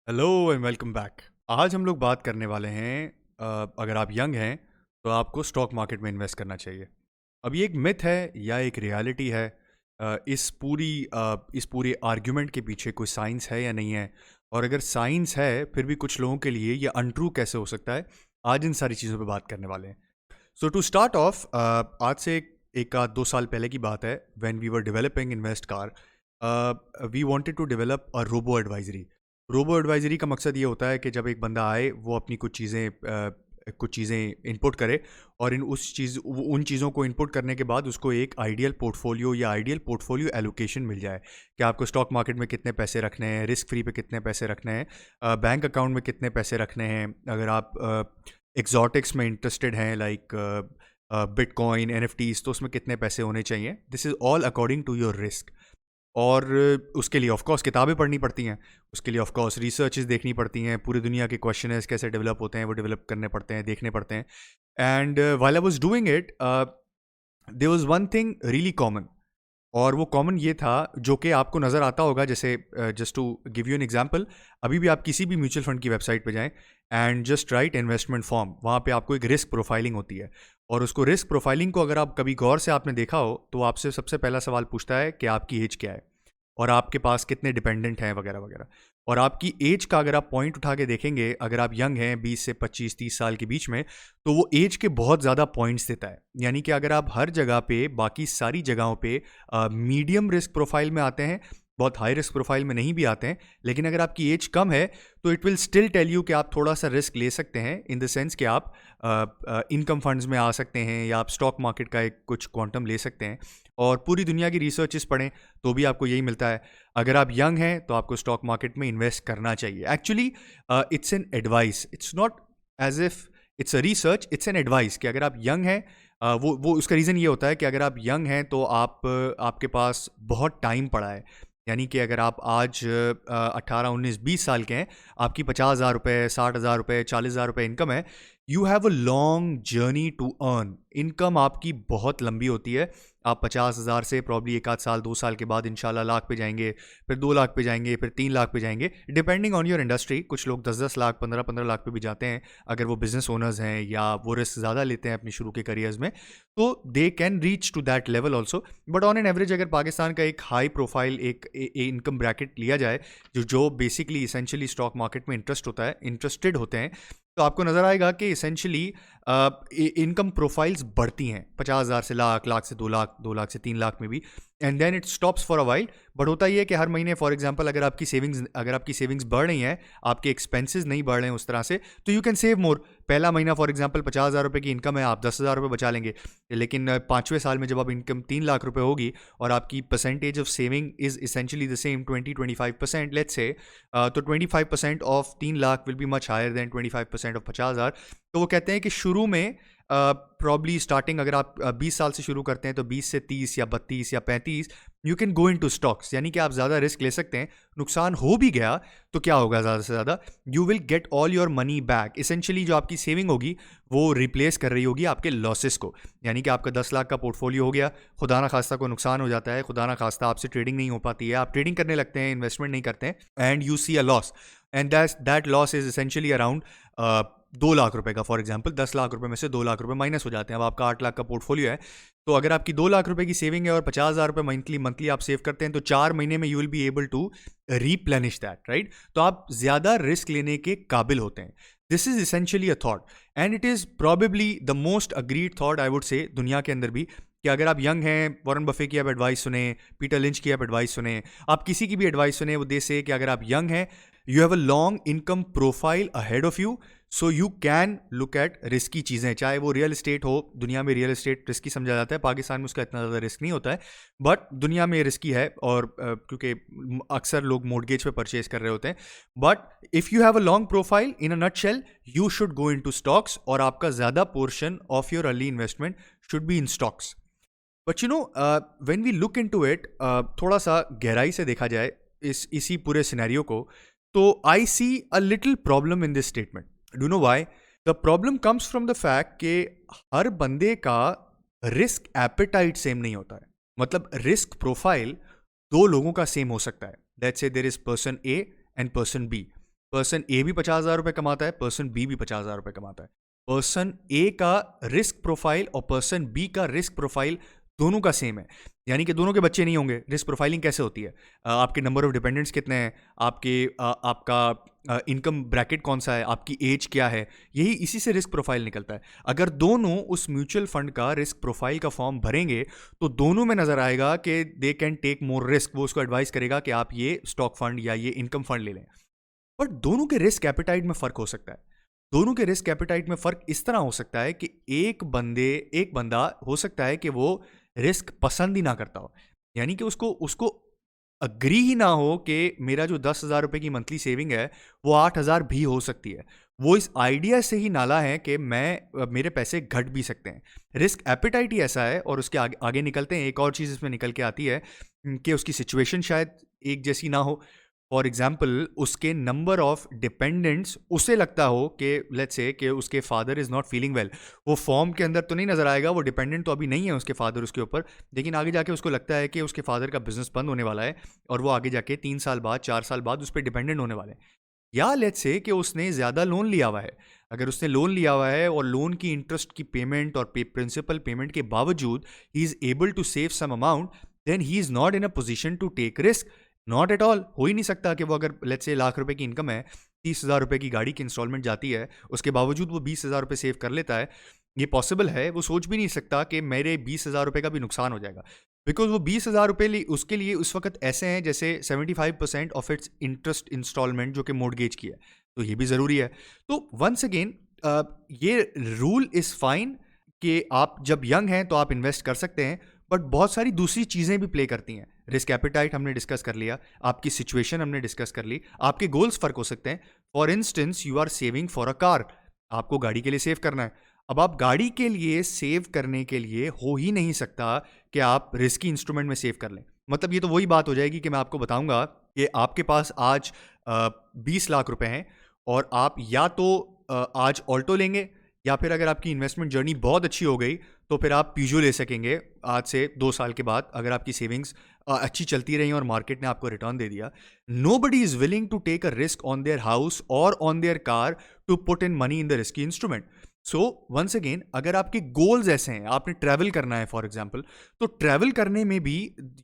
Hello and welcome back. आज हम लोग बात करने वाले हैं अगर आप यंग हैं तो आपको स्टॉक मार्केट में इन्वेस्ट करना चाहिए। अब ये एक मिथ है या एक रियलिटी है? इस पूरे आर्ग्यूमेंट के पीछे कोई साइंस है या नहीं है? और अगर साइंस है फिर भी कुछ लोगों के लिए ये अनट्रू कैसे हो सकता है? आज इन सारी चीज़ों पे बात करने वाले हैं। सो टू स्टार्ट ऑफ, आज से एक आध 2 साल पहले की बात है। When we were developing invest car, we wanted to develop a robo advisory का मकसद ये होता है कि जब एक बंदा आए वो अपनी कुछ चीज़ें इनपुट करे और उन चीज़ों को इनपुट करने के बाद उसको एक आइडियल पोर्टफोलियो या आइडियल पोर्टफोलियो एलोकेशन मिल जाए कि आपको स्टॉक मार्केट में कितने पैसे रखने हैं, रिस्क फ्री पे कितने पैसे रखने हैं, बैंक अकाउंट में कितने पैसे रखने हैं। अगर आप एग्जॉटिक्स में इंटरेस्टेड हैं लाइक बिटकॉइन, एनएफटीज, तो उसमें कितने पैसे होने चाहिए। This is all according to your risk. और उसके लिए ऑफ कोर्स किताबें पढ़नी पड़ती हैं, उसके लिए ऑफ कोर्स रिसर्चेस देखनी पड़ती हैं, पूरी दुनिया के क्वेश्चनर्स कैसे डेवलप होते हैं वो डेवलप करने पड़ते हैं, देखने पड़ते हैं। And while I was doing it, there was one thing really common, और वो कॉमन ये था जो कि आपको नज़र आता होगा। जैसे just to give you an example, अभी भी आप किसी भी म्यूचुअल फंड की वेबसाइट पे जाएं and just right investment form, वहाँ पे आपको एक रिस्क प्रोफाइलिंग होती है। और उसको रिस्क प्रोफाइलिंग को अगर आप कभी गौर से आपने देखा हो तो वो आपसे सबसे पहला सवाल पूछता है कि आपकी एज क्या है और आपके पास कितने डिपेंडेंट हैं वगैरह वगैरह। और आपकी एज का अगर आप पॉइंट उठा के देखेंगे, अगर आप यंग हैं 20 से 25-30 साल के बीच में, तो वो एज के बहुत ज़्यादा पॉइंट्स देता है। यानी कि अगर आप हर जगह पे, बाकी सारी जगहों पे मीडियम रिस्क प्रोफाइल में आते हैं, बहुत हाई रिस्क प्रोफाइल में नहीं भी आते हैं, लेकिन अगर आपकी एज कम है तो it will still tell you कि आप थोड़ा सा रिस्क ले सकते हैं, इन द सेंस कि आप इनकम फंड्स में आ सकते हैं या आप स्टॉक मार्केट का एक कुछ क्वांटम ले सकते हैं। और पूरी दुनिया की रिसर्चेस पढ़ें तो भी आपको यही मिलता है। अगर आप यंग हैं तो आपको स्टॉक मार्केट में इन्वेस्ट करना चाहिए। Actually it's an advice, it's not as if it's a research, it's an advice कि अगर आप यंग हैं, वो उसका रीज़न ये होता है कि अगर आप यंग हैं तो आपके पास बहुत टाइम पड़ा है। यानी कि अगर आप आज 18, 19, 20 साल के हैं, आपकी 50,000 रुपये, 60,000 रुपये, 40,000 रुपये इनकम है, you have a long journey to earn. Income आपकी बहुत लंबी होती है। आप 50,000 से प्रॉब्ली एक आध साल, 2 साल के बाद इंशाल्लाह लाख पे जाएंगे, फिर 2 लाख पे जाएंगे, फिर 3 लाख पे जाएंगे, डिपेंडिंग ऑन योर इंडस्ट्री। कुछ लोग 10-10 लाख, 15-15 लाख पे भी जाते हैं अगर वो बिजनेस ओनर्स हैं या वो रिस्क ज़्यादा लेते हैं अपनी शुरू के करियर्स में, तो they can reach to that level also. But on an average अगर पाकिस्तान का एक हाई प्रोफाइल एक इनकम ब्रैकेट लिया जाए, जो बेसिकली इसेंशियली स्टॉक मार्केट में इंटरेस्टेड होते हैं, तो आपको नज़र आएगा कि इसेंशियली इनकम प्रोफाइल्स बढ़ती हैं 50,000 से लाख, लाख से 2 लाख, 2 लाख से 3 लाख में भी। And then it stops for a while. But होता ही है कि हर महीने फॉर एग्जांपल अगर आपकी सेविंग्स बढ़ रही हैं, आपके एक्सपेंसेस नहीं बढ़ रहे हैं उस तरह से, तो यू कैन सेव मोर। पहला महीना फॉर एग्जांपल 50,000 रुपये की इनकम है, आप 10,000 रुपये बचा लेंगे। लेकिन 5वें साल में जब आप इनकम 3 लाख रुपये होगी और आपकी percentage of saving is essentially the same 20-25% let's say, तो 25% of 3 lakh will be much higher than 25% of 50,000। तो वो कहते हैं कि शुरू में प्रॉब्ली स्टार्टिंग अगर आप 20 साल से शुरू करते हैं तो 20 से 30 या 32 या 35 you can go in to stocks. यानी कि आप ज़्यादा रिस्क ले सकते हैं। नुकसान हो भी गया तो क्या होगा, ज़्यादा से ज़्यादा you will get all your money back. Essentially जो आपकी सेविंग होगी वो रिप्लेस कर रही होगी आपके लॉसेस को। यानी कि आपका 10 लाख का पोर्टफोलियो हो गया, खुदा ना खास्ता को नुकसान हो जाता है, खुदा ना खास्ता आपसे ट्रेडिंग नहीं हो पाती है, आप ट्रेडिंग करने लगते हैं, इन्वेस्टमेंट नहीं करते हैं, and you see a loss, and that loss is essentially around 2 lakh रुपए का। फॉर एग्जाम्पल 10 लाख रुपए में से 2 लाख रुपए माइनस हो जाते हैं। अब आपका 8 लाख का पोर्टफोलियो है, तो अगर आपकी 2 लाख रुपए की सेविंग है और 50,000 रुपये मंथली आप सेव करते हैं, तो 4 महीने में you will be able to replenish that, right. तो आप ज़्यादा रिस्क लेने के काबिल होते हैं। This is essentially a thought, and it is probably the most agreed thought I would say दुनिया के अंदर भी, कि अगर आप यंग हैं, वॉरेन बफे की आप एडवाइस सुने, पीटर लिंच की आप एडवाइस सुने, आप किसी की भी एडवाइस सुने, वो दे से कि अगर आप यंग हैं, you have a long income profile ahead of you, so you can look at risky चीज़ें। चाहे वो रियल एस्टेट हो, दुनिया में रियल एस्टेट रिस्की समझा जाता है, पाकिस्तान में उसका इतना ज़्यादा रिस्क नहीं होता है, बट दुनिया में रिस्की है। और क्योंकि अक्सर लोग मोर्टगेज पे परचेज कर रहे होते हैं। But if you have a long profile, in a nutshell you should go in to stocks, और आपका ज़्यादा portion of your early investment should be in stocks. But you know, when we look into it, थोड़ा सा गहराई से देखा जाए इसी पूरे सिनेरियो को, तो I see a little problem in this statement. Do know why? The problem comes from the fact कि हर बंदे का रिस्क एपेटाइट सेम नहीं होता है। मतलब रिस्क प्रोफाइल 2 लोगों का सेम हो सकता है। Let's say there is person A and person B. Person A भी 50,000 रुपये कमाता है, पर्सन बी भी 50,000 रुपये कमाता है। पर्सन ए का रिस्क प्रोफाइल और पर्सन बी का रिस्क प्रोफाइल दोनों का सेम है, यानी कि दोनों के बच्चे नहीं होंगे। रिस्क प्रोफाइलिंग कैसे होती है? आपके नंबर ऑफ डिपेंडेंट्स कितने हैं, आपका इनकम ब्रैकेट कौन सा है, आपकी एज क्या है, यही इसी से रिस्क प्रोफाइल निकलता है। अगर दोनों उस म्यूचुअल फंड का रिस्क प्रोफाइल का फॉर्म भरेंगे तो दोनों में नजर आएगा कि they can take more risk. वो उसको एडवाइस करेगा कि आप ये स्टॉक फंड या ये इनकम फंड ले लें। बट दोनों के रिस्क एपेटाइट में फर्क हो सकता है। दोनों के रिस्क एपेटाइट में फर्क इस तरह हो सकता है कि एक बंदा हो सकता है कि वो रिस्क पसंद ही ना करता हो, यानी कि उसको उसको अग्री ही ना हो कि मेरा जो 10,000 रुपये की मंथली सेविंग है वो 8,000 भी हो सकती है। वो इस आइडिया से ही नाला है कि मेरे पैसे घट भी सकते हैं। रिस्क एपेटाइट ही ऐसा है। और उसके आगे निकलते हैं, एक और चीज़ इसमें निकल के आती है कि उसकी सिचुएशन शायद एक जैसी ना हो। फॉर एग्जाम्पल, उसके नंबर ऑफ डिपेंडेंट्स, उसे लगता हो कि लेट्स से कि उसके father is not feeling well. वो फॉर्म के अंदर तो नहीं नज़र आएगा, वो डिपेंडेंट तो अभी नहीं है उसके फादर उसके ऊपर, लेकिन आगे जाके उसको लगता है कि उसके फादर का बिजनेस बंद होने वाला है और वो आगे जाके 3 साल बाद 4 साल बाद उस पर डिपेंडेंट होने वाले हैं। या लेट्स से कि उसने ज़्यादा लोन लिया हुआ है। अगर उसने लोन लिया हुआ है और लोन की इंटरेस्ट की पेमेंट और प्रिंसिपल पेमेंट के बावजूद he is able to save some amount, then he is not in a position to take risk. Not at all. हो ही नहीं सकता कि वो, अगर लेट्स से लाख रुपए की इनकम है, 30,000 रुपये की गाड़ी की इंस्टॉलमेंट जाती है, उसके बावजूद वो 20,000 रुपये सेव कर लेता है। ये पॉसिबल है। वो सोच भी नहीं सकता कि मेरे 20,000 रुपये का भी नुकसान हो जाएगा, बिकॉज वो 20,000 रुपये उसके लिए उस वक्त ऐसे हैं जैसे 75% ऑफ इट्स इंटरेस्ट इंस्टॉलमेंट जो कि मोर्टगेज की है। तो ये भी ज़रूरी है। तो वंस अगेन ये रूल इज़ फाइन कि आप जब यंग हैं तो आप इन्वेस्ट कर सकते हैं, बट बहुत सारी दूसरी चीज़ें भी प्ले करती हैं। रिस्क एपेटाइट हमने डिस्कस कर लिया, आपकी सिचुएशन हमने डिस्कस कर ली, आपके गोल्स फ़र्क हो सकते हैं। For instance, you are saving for a car, आपको गाड़ी के लिए सेव करना है। अब आप गाड़ी के लिए सेव करने के लिए हो ही नहीं सकता कि आप रिस्की इंस्ट्रूमेंट में सेव कर लें। मतलब ये तो वही बात हो जाएगी कि मैं आपको बताऊंगा कि आपके पास आज 20 लाख रुपए हैं और आप या तो आज ऑल्टो लेंगे, या फिर अगर आपकी इन्वेस्टमेंट जर्नी बहुत अच्छी हो गई तो फिर आप पीजो ले सकेंगे आज से 2 साल के बाद, अगर आपकी सेविंग्स अच्छी चलती रही और मार्केट ने आपको रिटर्न दे दिया। Nobody is willing to take a risk on their house और on their car to put in money in the risky instrument. So once again, अगर आपके गोल्स ऐसे हैं, आपने ट्रैवल करना है फॉर एग्जाम्पल, तो ट्रैवल करने में भी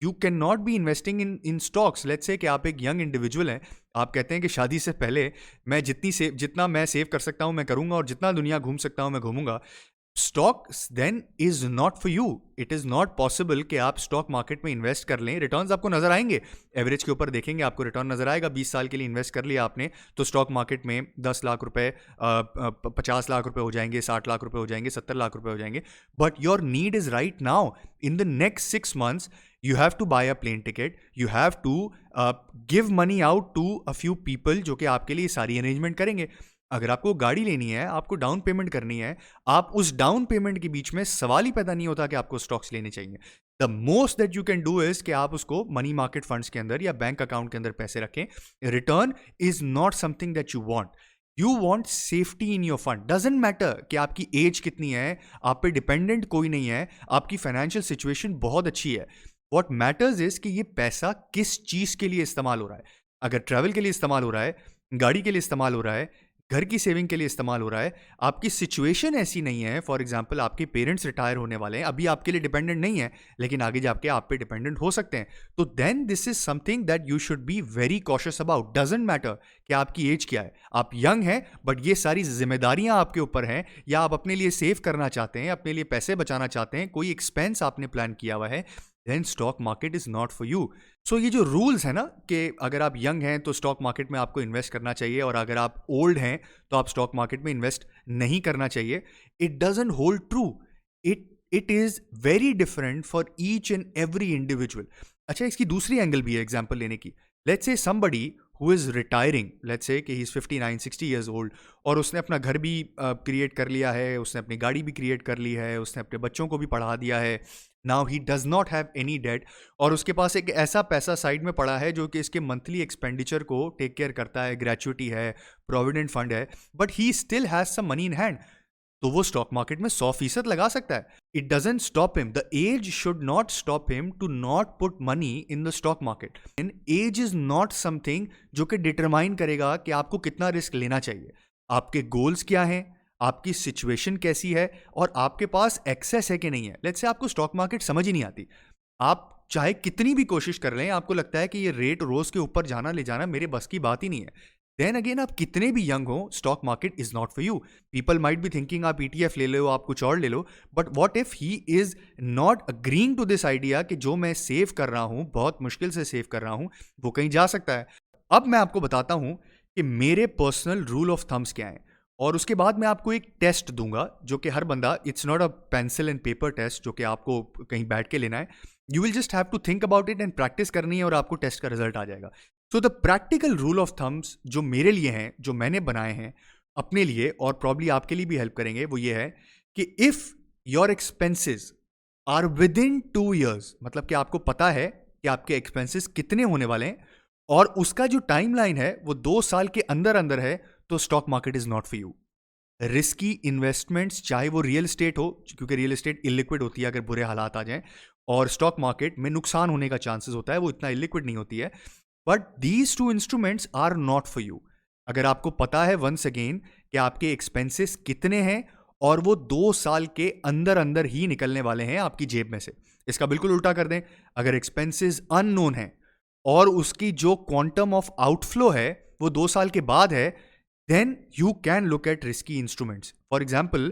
you can not be investing in stocks. Let's say कि आप एक यंग इंडिविजुअल हैं, आप कहते हैं कि शादी से पहले मैं जितना मैं सेव कर सकता हूं मैं करूंगा और जितना दुनिया घूम सकता हूं मैं घूमूंगा। Stocks then is not for you. It is not possible कि आप स्टॉक मार्केट में इन्वेस्ट कर लें। रिटर्न्स आपको नजर आएंगे, एवरेज के ऊपर देखेंगे आपको रिटर्न नजर आएगा। 20 साल के लिए इन्वेस्ट कर लिया आपने तो स्टॉक मार्केट में 10 लाख रुपए, 50 लाख रुपए हो जाएंगे, 60 लाख रुपए हो जाएंगे, 70 लाख रुपए हो जाएंगे। But your need is right now in the next 6 months you have to buy a plane ticket, you have to give money out to a few people जो कि आपके लिए सारी अरेंजमेंट करेंगे। अगर आपको गाड़ी लेनी है, आपको डाउन पेमेंट करनी है, आप उस डाउन पेमेंट के बीच में सवाल ही पैदा नहीं होता कि आपको स्टॉक्स लेने चाहिए। The most that you can do is कि आप उसको मनी मार्केट फंड्स के अंदर या बैंक अकाउंट के अंदर पैसे रखें। Return is not something that you want, you want safety in your fund. Doesn't matter कि आपकी एज कितनी है, आप पे डिपेंडेंट कोई नहीं है, आपकी फाइनेंशियल सिचुएशन बहुत अच्छी है। वॉट मैटर्स इज कि ये पैसा किस चीज के लिए इस्तेमाल हो रहा है। अगर ट्रैवल के लिए इस्तेमाल हो रहा है, गाड़ी के लिए इस्तेमाल हो रहा है, घर की सेविंग के लिए इस्तेमाल हो रहा है, आपकी सिचुएशन ऐसी नहीं है, फॉर एग्जाम्पल आपके पेरेंट्स रिटायर होने वाले हैं, अभी आपके लिए डिपेंडेंट नहीं है लेकिन आगे जाके आप पे डिपेंडेंट हो सकते हैं, तो then this is something that you should be very cautious about. Doesn't matter कि आपकी एज क्या है, आप यंग हैं, बट ये सारी जिम्मेदारियां आपके ऊपर हैं, या आप अपने लिए सेव करना चाहते हैं, अपने लिए पैसे बचाना चाहते हैं, कोई एक्सपेंस आपने प्लान किया हुआ है, then stock market is not for you. So ये जो रूल्स है ना कि अगर आप यंग हैं तो स्टॉक मार्केट में आपको इन्वेस्ट करना चाहिए और अगर आप ओल्ड हैं तो आप स्टॉक मार्केट में इन्वेस्ट नहीं करना चाहिए, it doesn't hold true. It is very different for each and every individual. अच्छा, इसकी दूसरी एंगल भी है एग्जाम्पल लेने की। Let's say somebody who is retiring, let's say कि he is 59-60 years old और उसने अपना घर भी क्रिएट कर लिया है, उसने अपनी गाड़ी भी क्रिएट कर ली है, उसने अपने बच्चों को भी पढ़ा दिया है। Now he does not have any debt और उसके पास एक ऐसा पैसा साइड में पड़ा है जो कि इसके मंथली एक्सपेंडिचर को टेक केयर करता है, ग्रेचुइटी है, प्रोविडेंट फंड है, but he still has some money in hand. तो वो स्टॉक मार्केट में 100% लगा सकता है. It doesn't stop him. The age should not stop him to not put money in the stock market. And age is not something जो कि determine करेगा कि आपको कितना रिस्क लेना चाहिए. आपके गोल्स क्या हैं, आपकी सिचुएशन कैसी है, और आपके पास एक्सेस है कि नहीं है. लेट्स से आपको स्टॉक मार्केट समझ ही नहीं आती, आप चाहे कितनी भी कोशिश कर लें, आपको लगता है कि ये रेट रोज के ऊपर जाना ले जाना मेरे बस की बात ही नहीं है. देन अगेन, आप कितने भी यंग हो, stock market is not for you. People might be thinking आप ETF ले लो, आप कुछ और ले लो, but what if he is not agreeing to this idea कि जो मैं सेव कर रहा हूं, बहुत मुश्किल से सेव कर रहा हूं, वो कहीं जा सकता है. अब मैं आपको बताता हूं कि मेरे पर्सनल रूल ऑफ थम्स क्या है, और उसके बाद मैं आपको एक टेस्ट दूंगा जो कि हर बंदा, it's not a pencil and paper test जो कि आपको कहीं बैठ के लेना है. You will just have to think about it and practice करनी है, और आपको टेस्ट का रिजल्ट आ जाएगा. So the practical rule of thumbs जो मेरे लिए हैं, जो मैंने बनाए हैं अपने लिए, और प्रॉब्ली आपके लिए भी हेल्प करेंगे, वो ये है कि if your expenses are within 2 years, मतलब कि आपको पता है कि आपके एक्सपेंसेस कितने होने वाले हैं, और उसका जो टाइमलाइन है वो 2 साल के अंदर अंदर है, तो stock market is not for you. Risky investments, चाहे वो रियल एस्टेट हो, क्योंकि रियल एस्टेट इलिक्विड होती है अगर बुरे हालात आ जाएं, और स्टॉक मार्केट में नुकसान होने का चांसेस होता है, वो इतना इलिक्विड नहीं होती है. But these 2 instruments are not for you. अगर आपको पता है वंस अगेन कि आपके एक्सपेंसेस कितने हैं, और वो 2 साल के अंदर अंदर ही निकलने वाले हैं आपकी जेब में से. इसका बिल्कुल उल्टा कर दें, अगर एक्सपेंसेस अननोन है और उसकी जो क्वांटम ऑफ आउटफ्लो है वो 2 साल के बाद है, then you can look at risky instruments. For example,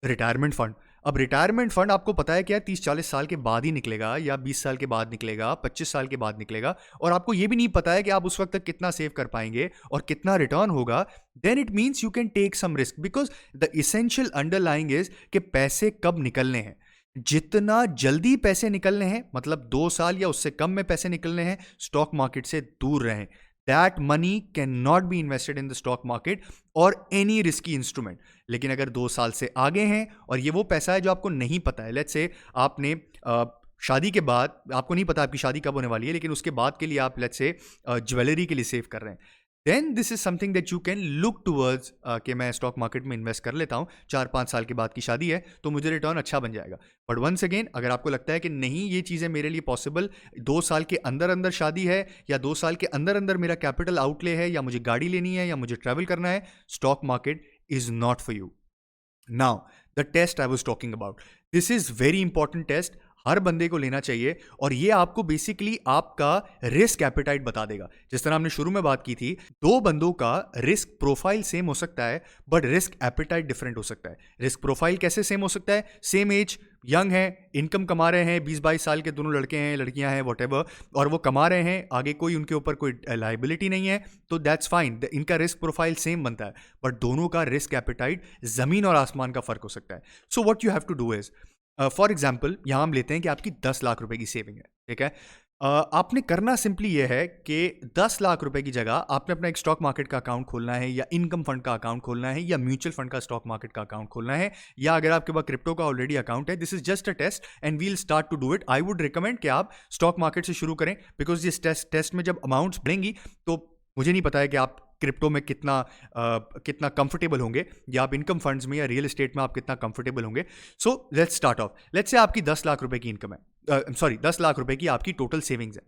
retirement fund. अब रिटायरमेंट फंड आपको पता है क्या, 30-40 साल के बाद ही निकलेगा, या 20 साल के बाद निकलेगा, 25 साल के बाद निकलेगा, और आपको ये भी नहीं पता है कि आप उस वक्त तक कितना सेव कर पाएंगे और कितना रिटर्न होगा. Then it means you can take some risk, because the essential underlying is कि पैसे कब निकलने हैं. जितना जल्दी पैसे निकलने हैं, मतलब 2 साल या उससे कम में पैसे निकलने हैं, स्टॉक मार्केट से दूर रहें. That money cannot be invested in the stock market or any risky instrument. लेकिन अगर 2 साल से आगे हैं, और ये वो पैसा है जो आपको नहीं पता है, लेट्स से आपने शादी के बाद, आपको नहीं पता आपकी शादी कब होने वाली है, लेकिन उसके बाद के लिए आप लेट्स से ज्वेलरी के लिए सेव कर रहे हैं, then this is something that you can look towards कि मैं स्टॉक मार्केट में इन्वेस्ट कर लेता हूँ, 4-5 साल के बाद की शादी है तो मुझे रिटर्न अच्छा बन जाएगा. बट वंस अगेन, अगर आपको लगता है कि नहीं ये चीज़ें मेरे लिए पॉसिबल, 2 साल के अंदर अंदर शादी है, या 2 साल के अंदर अंदर मेरा कैपिटल आउटले है, या मुझे गाड़ी लेनी है, या मुझे ट्रैवल करना है, stock market is not for you. Now the test I was talking about, this is very important test, हर बंदे को लेना चाहिए, और ये आपको बेसिकली आपका रिस्क एपेटाइट बता देगा. जिस तरह हमने शुरू में बात की थी, 2 बंदों का रिस्क प्रोफाइल सेम हो सकता है, बट रिस्क एपेटाइट डिफरेंट हो सकता है. रिस्क प्रोफाइल कैसे सेम हो सकता है, सेम एज, यंग है, इनकम कमा रहे हैं, 20-22 साल के दोनों लड़के हैं, लड़कियां हैं, वॉटेवर, और वो कमा रहे हैं, आगे कोई उनके ऊपर कोई लाइबिलिटी नहीं है, तो दैट्स फाइन, इनका रिस्क प्रोफाइल सेम बनता है. बट दोनों का रिस्क एपेटाइट जमीन और आसमान का फर्क हो सकता है. So what you have to do is, for example यहाँ हम लेते हैं कि आपकी 10 लाख रुपए की सेविंग है, ठीक है. आपने करना सिंपली ये है कि 10 लाख रुपए की जगह आपने अपना एक स्टॉक मार्केट का अकाउंट खोलना है, या इनकम फंड का अकाउंट खोलना है, या म्यूचुअल फंड का स्टॉक मार्केट का अकाउंट खोलना है, या अगर आपके पास क्रिप्टो का ऑलरेडी अकाउंट है. This is just a test and we'll start to do it. I would recommend कि आप स्टॉक मार्केट से शुरू करें, बिकॉज इस टेस्ट में जब अमाउंट्स बढ़ेंगी, तो मुझे नहीं पता है कि आप क्रिप्टो में कितना कंफर्टेबल होंगे, या आप इनकम फंड्स में या रियल एस्टेट में आप कितना कंफर्टेबल होंगे. So let's start of, let's say आपकी 10 लाख रुपए की इनकम है, 10 लाख रुपए की आपकी टोटल सेविंग्स है.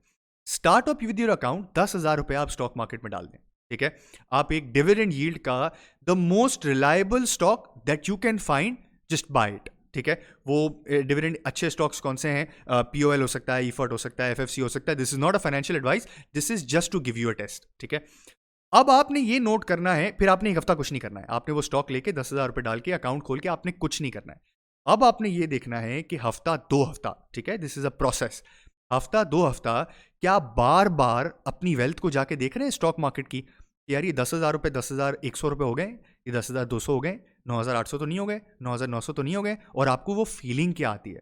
Start of with your account, 10,000 रुपए आप स्टॉक मार्केट में डाल दें, ठीक है. आप एक डिविडेंड यील्ड का the most reliable stock that you can find, just by it, ठीक है. वो डिविडेंड अच्छे स्टॉक्स कौन से हैं, POL हो सकता है, ईफर्ट हो सकता है, FFC हो सकता है. This is not a financial advice, this is just to give you a test, ठीक है. अब आपने ये नोट करना है, फिर आपने एक हफ्ता कुछ नहीं करना है, आपने वो स्टॉक लेके 10,000 रुपए डाल के अकाउंट खोल के आपने कुछ नहीं करना है. अब आपने ये देखना है कि हफ्ता 2 हफ्ता, ठीक है, दिस इज अ प्रोसेस, हफ्ता 2 हफ्ता क्या बार बार अपनी वेल्थ को जाके देख रहे हैं स्टॉक मार्केट की, यार ये 10,000 रुपए 10,100 रुपए हो गए, ये 10,200 हो गए, 9,800 तो नहीं हो गए, 9,900 तो नहीं हो गए, और आपको वो फीलिंग क्या आती है.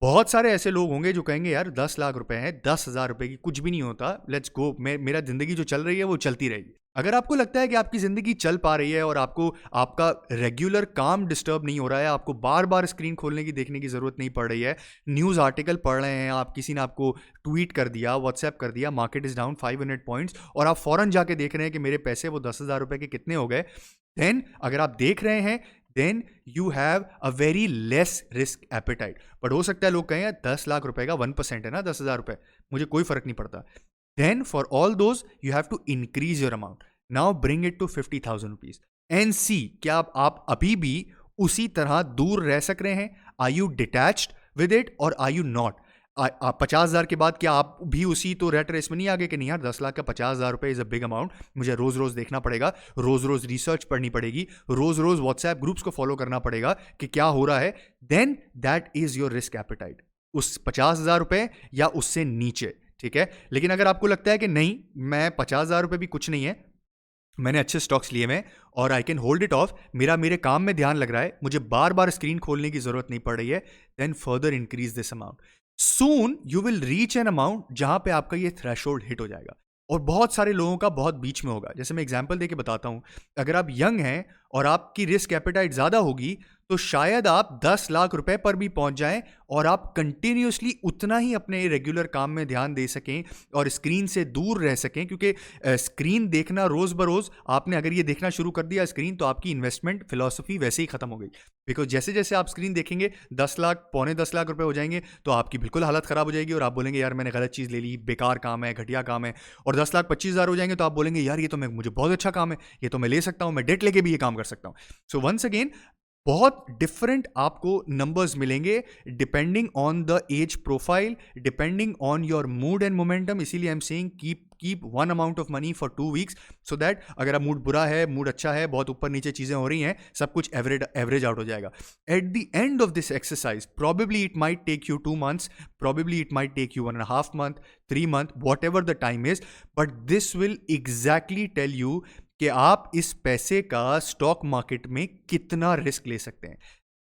बहुत सारे ऐसे लोग होंगे जो कहेंगे यार 10 लाख रुपए हैं, 10,000 रुपए की कुछ भी नहीं होता, लेट्स गो, मेरा जिंदगी जो चल रही है वो चलती रहेगी. अगर आपको लगता है कि आपकी जिंदगी चल पा रही है, और आपको आपका रेगुलर काम डिस्टर्ब नहीं हो रहा है, आपको बार बार स्क्रीन खोलने की देखने की जरूरत नहीं पड़ रही है, न्यूज़ आर्टिकल पढ़ रहे हैं आप, किसी ने आपको ट्वीट कर दिया, व्हाट्सएप कर दिया, मार्केट इज डाउन 500 पॉइंट्स, और आप फौरन जाके देख रहे हैं कि मेरे पैसे वो 10,000 रुपए के कितने हो गए, देन अगर आप देख रहे हैं then you have a very less risk appetite. But हो सकता है लोग कहें 10 लाख रुपए का 1% है ना, 10,000 रुपए, मुझे कोई फर्क नहीं पड़ता. Then for all those you have to increase your amount. Now bring it to 50,000 rupees and see क्या आप अभी भी उसी तरह दूर रह सक रहे हैं. Are you detached with it और आर यू नॉट? 50,000 के बाद क्या आप भी उसी तो रेट रेस में नहीं आ गए कि नहीं यार 10 लाख का 50,000 रुपए इज अ बिग अमाउंट, मुझे रोज रोज देखना पड़ेगा, रोज रोज रिसर्च पढ़नी पड़ेगी, रोज रोज व्हाट्सएप ग्रुप्स को फॉलो करना पड़ेगा कि क्या हो रहा है. Then that is your risk appetite, उस 50,000 रुपए या उससे नीचे. ठीक है, लेकिन अगर आपको लगता है कि नहीं मैं 50,000 रुपए भी कुछ नहीं है, मैंने अच्छे स्टॉक्स लिए हैं और I can hold it of, मेरे काम में ध्यान लग रहा है, मुझे बार बार स्क्रीन खोलने की जरूरत नहीं पड़ रही है, then further increase this amount. Soon you will reach an amount जहां पे आपका ये थ्रेशोल्ड हिट हो जाएगा. और बहुत सारे लोगों का बहुत बीच में होगा. जैसे मैं एग्जांपल देके बताता हूं, अगर आप यंग हैं और आपकी रिस्क एपेटाइट ज्यादा होगी तो शायद आप 10 लाख रुपए पर भी पहुंच जाएं और आप कंटिन्यूसली उतना ही अपने रेगुलर काम में ध्यान दे सकें और स्क्रीन से दूर रह सकें. क्योंकि स्क्रीन देखना रोज बरोज, आपने अगर ये देखना शुरू कर दिया स्क्रीन, तो आपकी इन्वेस्टमेंट फिलॉसफी वैसे ही खत्म हो गई. बिकॉज जैसे जैसे आप स्क्रीन देखेंगे 10 लाख पौने 10 लाख रुपए हो जाएंगे तो आपकी बिल्कुल हालत खराब हो जाएगी और आप बोलेंगे यार मैंने गलत चीज़ ले ली, बेकार काम है, घटिया काम है. और 10 लाख 25,000 हो जाएंगे तो आप बोलेंगे यार ये तो मुझे बहुत अच्छा काम है, ये तो मैं ले सकता हूँ, मैं डेट लेके भी ये काम कर सकता हूँ. सो वंस अगेन बहुत डिफरेंट आपको नंबर्स मिलेंगे depending on the age profile, depending on your mood and momentum. इसीलिए I am saying keep one amount of money for 2 weeks so that अगर आप मूड बुरा है, मूड अच्छा है, बहुत ऊपर नीचे चीजें हो रही हैं, सब कुछ एवरेज आउट हो जाएगा. At the end of this exercise probably it might take you 2 months, probably it might take you 1.5 month, 3 month, whatever the time is, but this will exactly tell you कि आप इस पैसे का stock market में कितना risk ले सकते हैं.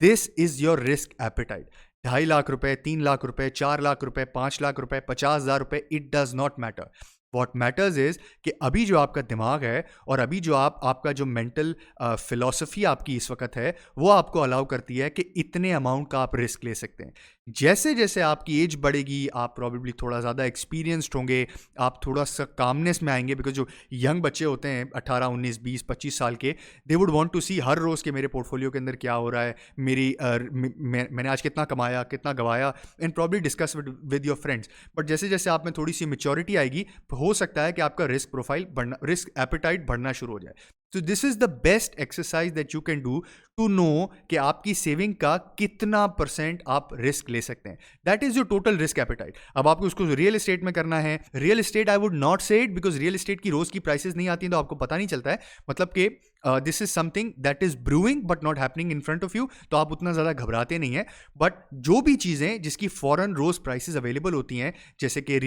This is your risk apatite. 2.5 lakh रुपए, 3 लाख रुपए, 4 लाख रुपए, 5 लाख रुपए, 50,000 रुपए, it does not matter. What matters is कि अभी जो आपका दिमाग है और अभी जो आपका जो मेंटल फिलॉसफी आपकी इस वक्त है वो आपको अलाउ करती है कि इतने अमाउंट का आप रिस्क ले सकते हैं. जैसे जैसे आपकी एज बढ़ेगी आप प्रॉबेबली थोड़ा ज़्यादा एक्सपीरियंस्ड होंगे, आप थोड़ा सा कामनेस में आएंगे. बिकॉज जो यंग बच्चे होते हैं 18, 19, 20, 25 साल के, दे वुड वांट टू सी हर रोज़ के मेरे पोर्टफोलियो के अंदर क्या हो रहा है, मैंने आज कितना कमाया, कितना गवाया, and probably discuss with your friends. But जैसे जैसे आप में थोड़ी सी मेच्योरिटी आएगी हो सकता है कि आपका रिस्क प्रोफाइल बढ़ना, रिस्क एपेटाइट बढ़ना शुरू हो जाए. So this is the best exercise that you can do to know कि आपकी सेविंग का कितना % आप रिस्क ले सकते हैं. That is your total risk appetite. अब आपको उसको रियल एस्टेट में करना है. Real estate I would not से इट बिकॉज रियल एस्टेट की रोज की प्राइसेस नहीं आती हैं तो आपको पता नहीं चलता है. मतलब कि this is something that is brewing but not happening in front of you, तो आप उतना ज़्यादा घबराते नहीं है. बट जो भी चीज़ें जिसकी फॉरन रोज प्राइसेस अवेलेबल होती हैं, जैसे कि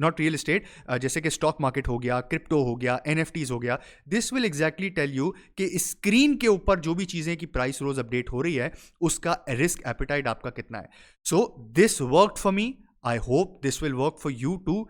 नॉट रियल एस्टेट, जैसे कि स्टॉक मार्केट हो गया, क्रिप्टो हो गया, NFTs हो गया, this will exactly tell you कि स्क्रीन के ऊपर जो भी चीज़ें की प्राइस रोज अपडेट हो रही है उसका रिस्क एपेटाइट आपका कितना है. So this worked for me. I hope this will work for you too.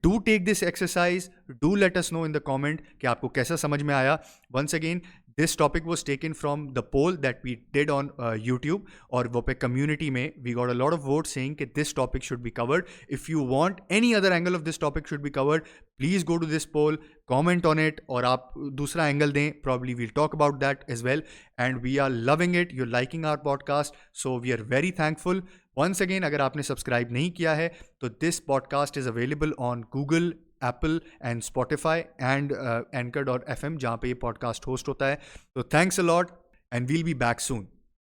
Do take this exercise. Do let us know in the comment कि आपको कैसा समझ में आया. Once again, this topic was taken from the poll that we did on YouTube, और वो पे community में we got a lot of votes saying कि this topic should be covered. If you want any other angle of this topic should be covered, please go to this poll, comment on it, और आप दूसरा angle दें. Probably we'll talk about that as well. And we are loving it. You're liking our podcast, so we are very thankful. Once again, अगर आपने subscribe नहीं किया है तो this podcast is available on Google, Apple and Spotify and Anchor.fm जहाँ पे ये podcast host होता है. तो thanks a lot and we'll be back soon.